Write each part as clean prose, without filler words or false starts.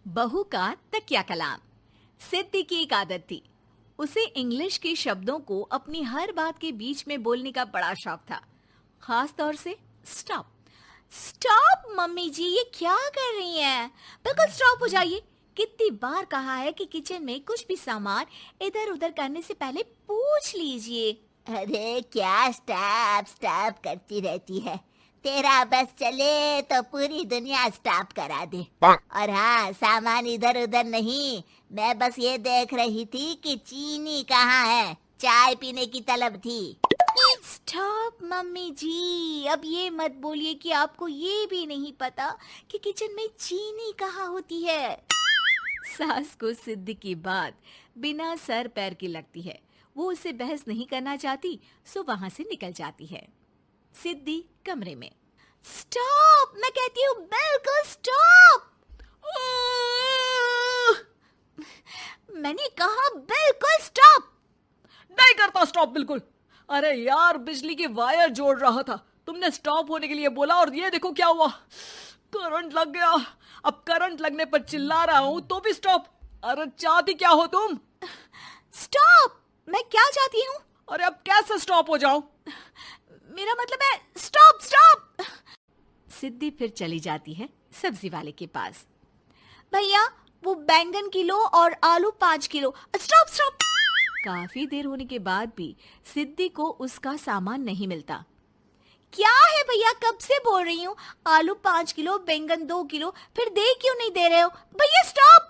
बहू का तकिया कलाम। सिद्धि की एक आदत थी। उसे इंग्लिश के शब्दों को अपनी हर बात के बीच में बोलने का बड़ा शौक था, खास तौर से स्टॉप। स्टॉप मम्मी जी, ये क्या कर रही हैं? बिल्कुल स्टॉप हो जाइए। कितनी बार कहा है कि किचन में कुछ भी सामान इधर उधर करने से पहले पूछ लीजिए। अरे क्या स्टॉप स्टॉप करती रहती है। तेरा बस चले तो पूरी दुनिया स्टॉप करा दे। और हाँ, सामान इधर उधर नहीं, मैं बस ये देख रही थी कि चीनी कहाँ है। चाय पीने की तलब थी। स्टॉप मम्मी जी, अब ये मत बोलिए कि आपको ये भी नहीं पता कि किचन में चीनी कहाँ होती है। सास को सिद्धि की बात बिना सर पैर की लगती है। वो उससे बहस नहीं करना चाहती, सो वहां से निकल जाती है। सिद्धि कमरे में। स्टॉप, मैं कहती हूँ बिल्कुल स्टॉप। मैंने कहा बिल्कुल स्टॉप। नहीं करता स्टॉप बिल्कुल। अरे यार, बिजली की वायर जोड़ रहा था, तुमने स्टॉप होने के लिए बोला और ये देखो क्या हुआ, करंट लग गया। अब करंट लगने पर चिल्ला रहा हूं तो भी स्टॉप। अरे चाहती क्या हो तुम? स्टॉप, मैं क्या चाहती हूँ? अरे अब कैसे स्टॉप हो जाऊं? मेरा मतलब है स्टॉप स्टॉप। सिद्धि फिर चली जाती है सब्जी वाले के पास। भैया, वो बैंगन किलो और आलू 5 किलो। Stop stop. काफी देर होने के बाद भी सिद्धि को उसका सामान नहीं मिलता। क्या है भैया, कब से बोल रही हूँ, आलू 5 किलो, बैंगन 2 किलो, फिर दे क्यों नहीं दे रहे हो? भैया स्टॉप।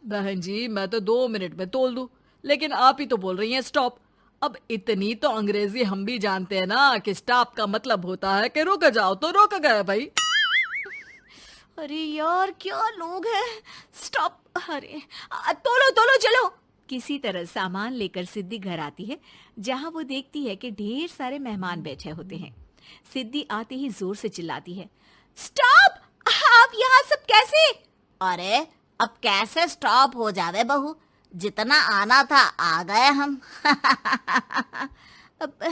बहन जी, मैं तो 2 मिनट में तोल दूं, लेकिन आप ही तो बोल रही हैं स्टॉप। अब इतनी तो अंग्रेजी हम भी जानते हैं ना कि स्टॉप का मतलब होता है कि रुक जाओ, तो रुक गए भाई। अरे यार, क्या लोग हैं। स्टॉप। अरे तोलो तोलो चलो। किसी तरह सामान लेकर सिद्धि घर आती है, जहां वो देखती है कि ढेर सारे मेहमान बैठे होते हैं। सिद्धि आते ही जोर से चिल्लाती है, स्टॉप! आप यहाँ सब कैसे? अरे अब कैसे स्टॉप हो जावे बहू, जितना आना था आ गए हम। अब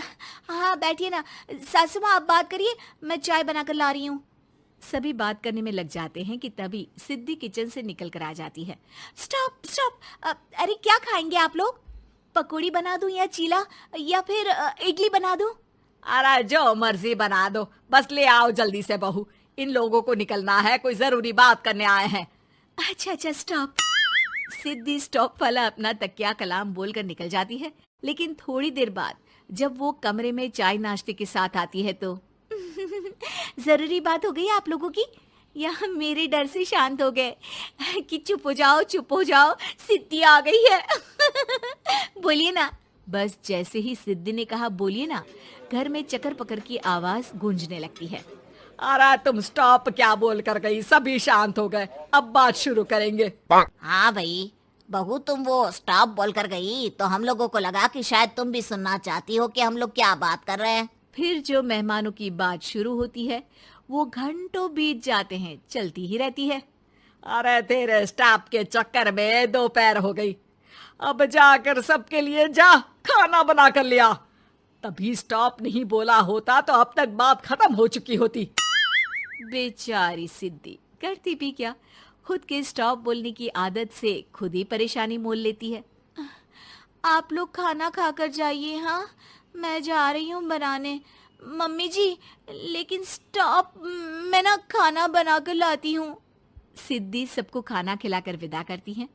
हाँ, बैठिए ना। सासू माँ, आप बात करिए, मैं चाय बनाकर ला रही हूँ। सभी बात करने में लग जाते हैं कि तभी सिद्धि किचन से निकल कर आ जाती है। Stop stop. अरे क्या खाएंगे आप लोग? पकौड़ी बना दूं या चीला, या फिर इडली बना दूं? अरे जो मर्जी बना दो, बस ले आओ जल्दी से बहू, इन लोगों को निकलना है, कोई जरूरी बात करने आए हैं। अच्छा अच्छा, स्टॉप। सिद्धि स्टॉप वाला अपना तकिया कलाम बोलकर निकल जाती है, लेकिन थोड़ी देर बाद जब वो कमरे में चाय नाश्ते के साथ आती है तो जरूरी बात हो गई आप लोगों की, या मेरे डर से शांत हो गए कि चुप हो जाओ चुप हो जाओ, सिद्धि आ गई है। बोलिए ना। बस जैसे ही सिद्धि ने कहा बोलिए ना, घर में चकर पकड़ की आवाज गूंजने लगती है। अरे तुम स्टॉप क्या बोल कर गई, सभी शांत हो गए, अब बात शुरू करेंगे। हाँ भाई, बहू तुम वो स्टॉप बोल कर गई तो हम लोगों को लगा कि शायद तुम भी सुनना चाहती हो कि हम लोग क्या बात कर रहे हैं। फिर जो मेहमानों की बात शुरू होती है वो घंटों बीत जाते हैं, चलती ही रहती है। अरे तेरे स्टॉप के चक्कर में दोपहर हो गई, अब जाकर सबके लिए जा खाना बना कर लिया। तभी स्टॉप नहीं बोला होता तो अब तक बात खत्म हो चुकी होती। बेचारी सिद्धि करती भी क्या, खुद के स्टॉप बोलने की आदत से खुद ही परेशानी मोल लेती है। आप लोग खाना खाकर जाइए, हाँ, मैं जा रही हूँ बनाने। मम्मी जी, लेकिन स्टॉप, मैं ना खाना बनाकर लाती हूँ। सिद्धि सबको खाना खिलाकर विदा करती है।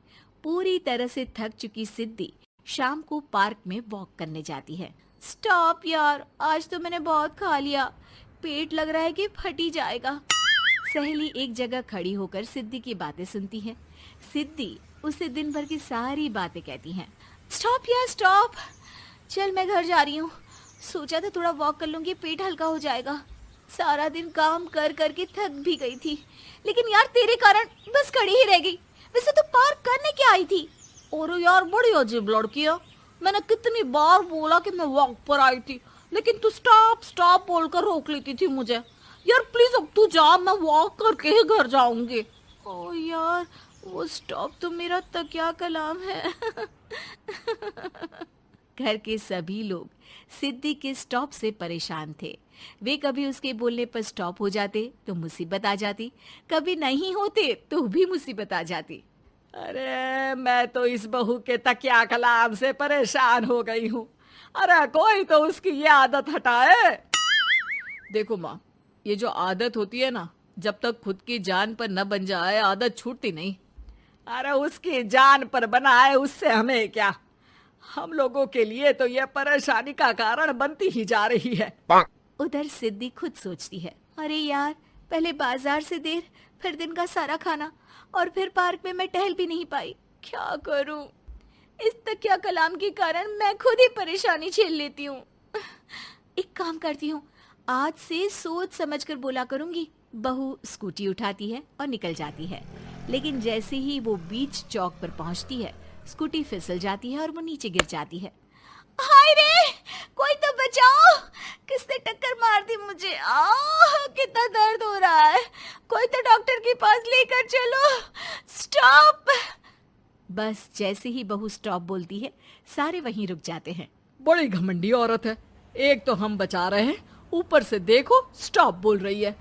पूरी तरह से थक चुकी सिद्धि शाम को पार्क में वॉक करने जाती है। स्टॉप यार, आज तो मैंने बहुत खा लिया, पेट लग रहा है कि फट ही जाएगा। सहेली एक जगह खड़ी होकर सिद्धि की बातें सुनती है। सिद्धि उसे दिन भर की सारी बातें कहती हैं। स्टॉप यार स्टॉप, चल मैं घर जा रही हूँ। सोचा था थोड़ा वॉक कर लूंगी, पेट हल्का हो जाएगा। सारा दिन काम कर करके थक भी गई थी, लेकिन यार तेरे कारण बस खड़ी ही रह गई। वैसे तो पार्क करने क्या आई थी? और यार बड़ी अजीब लड़की है, मैंने कितनी बार बोला कि मैं वॉक पर आई थी, लेकिन तू स्टॉप स्टॉप बोलकर रोक लेती थी मुझे। यार प्लीज अब तू जा, मैं वॉक करके ही घर जाऊंगी। ओ यार, वो स्टॉप तो मेरा तकिया कलाम है। घर के सभी लोग सिद्धि के स्टॉप से परेशान थे। वे कभी उसके बोलने पर स्टॉप हो जाते तो मुसीबत आ जाती, कभी नहीं होते तो भी मुसीबत आ जाती। अरे मैं तो इस बहू के तकिया कलाम से परेशान हो गई हूँ। अरे कोई तो उसकी ये आदत हटाए। देखो माँ, ये जो आदत होती है ना, जब तक खुद की जान पर न बन जाए आदत छूटती नहीं। अरे उसकी जान पर बना है, उससे हमें क्या। हम लोगों के लिए तो ये परेशानी का कारण बनती ही जा रही है। उधर सिद्धि खुद सोचती है, अरे यार, पहले बाजार से देर, फिर दिन का सारा खाना, और फिर पार्क में मैं टहल भी नहीं पाई। क्या करूं? इस तकिया कलाम के कारण मैं खुद ही परेशानी झेल लेती हूँ। एक काम करती हूँ, आज से सोच समझकर बोला करूंगी। बहू स्कूटी उठाती है और निकल जाती है, लेकिन जैसे ही वो बीच चौक पर पहुंचती है, स्कूटी फिसल जाती है और वो नीचे गिर जाती है। हाय रे, कोई तो बचाओ, किसने टक्कर मार दी मुझे? कितना दर्द हो रहा है, कोई तो डॉक्टर के पास लेकर चलो। स्टॉप। बस जैसे ही बहू स्टॉप बोलती है, सारे वहीं रुक जाते हैं। बड़ी घमंडी औरत है, एक तो हम बचा रहे हैं, ऊपर से देखो स्टॉप बोल रही है।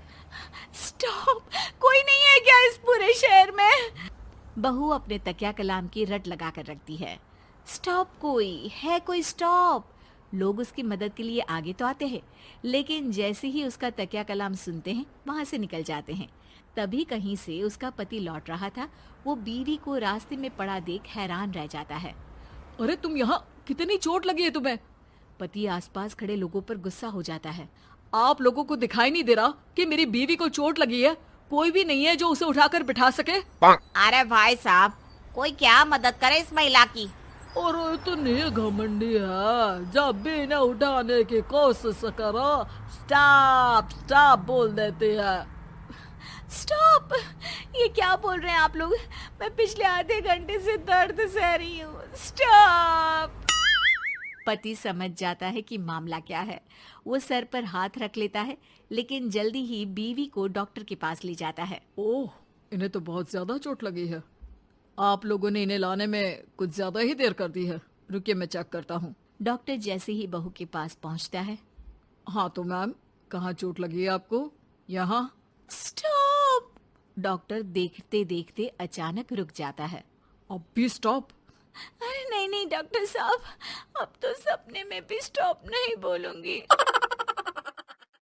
स्टॉप, कोई नहीं है क्या इस पूरे शहर में? बहू अपने तकिया कलाम की रट लगा कर रखती है। स्टॉप, कोई है? कोई स्टॉप? लोग उसकी मदद के लिए आगे तो आते हैं, लेकिन जैसे ही उसका तकिया कलाम सुनते हैं, वहां से निकल जाते हैं। तभी कहीं से उसका पति लौट रहा था। वो बीवी को रास्ते में पड़ा देख हैरान रह जाता है। अरे तुम यहाँ, कितनी चोट लगी है तुम्हें? पति आसपास खड़े लोगों पर गुस्सा हो जाता है। आप लोगों को दिखाई नहीं दे रहा कि मेरी बीवी को चोट लगी है? कोई भी नहीं है जो उसे उठाकर बिठा सके? अरे भाई साहब, कोई क्या मदद करे इस महिला की। और इतनी घमंडी है, जब भी इन्हें उठाने की कोशिश करो स्टॉप स्टॉप बोल देती है। स्टॉप, ये क्या बोल रहे हैं आप लोग? मैं पिछले आधे घंटे से दर्द सह रही हूँ। स्टॉप। पति समझ जाता है कि मामला क्या है। वो सर पर हाथ रख लेता है, लेकिन जल्दी ही बीवी को डॉक्टर के पास ले जाता है। ओह, इन्हें तो बहुत ज्यादा चोट लगी है। आप लोगों ने इन्हें लाने में कुछ ज्यादा ही देर कर दी है। रुकिए, मैं चेक करता हूँ। डॉक्टर जैसे ही बहू के पास पहुँचता है। हाँ तो मैम, कहाँ चोट लगी है आपको? यहाँ। स्टॉप। डॉक्टर देखते देखते अचानक रुक जाता है। अब भी स्टॉप? अरे नहीं नहीं डॉक्टर साहब, अब तो सपने में भी स्टॉप नहीं बोलूंगी।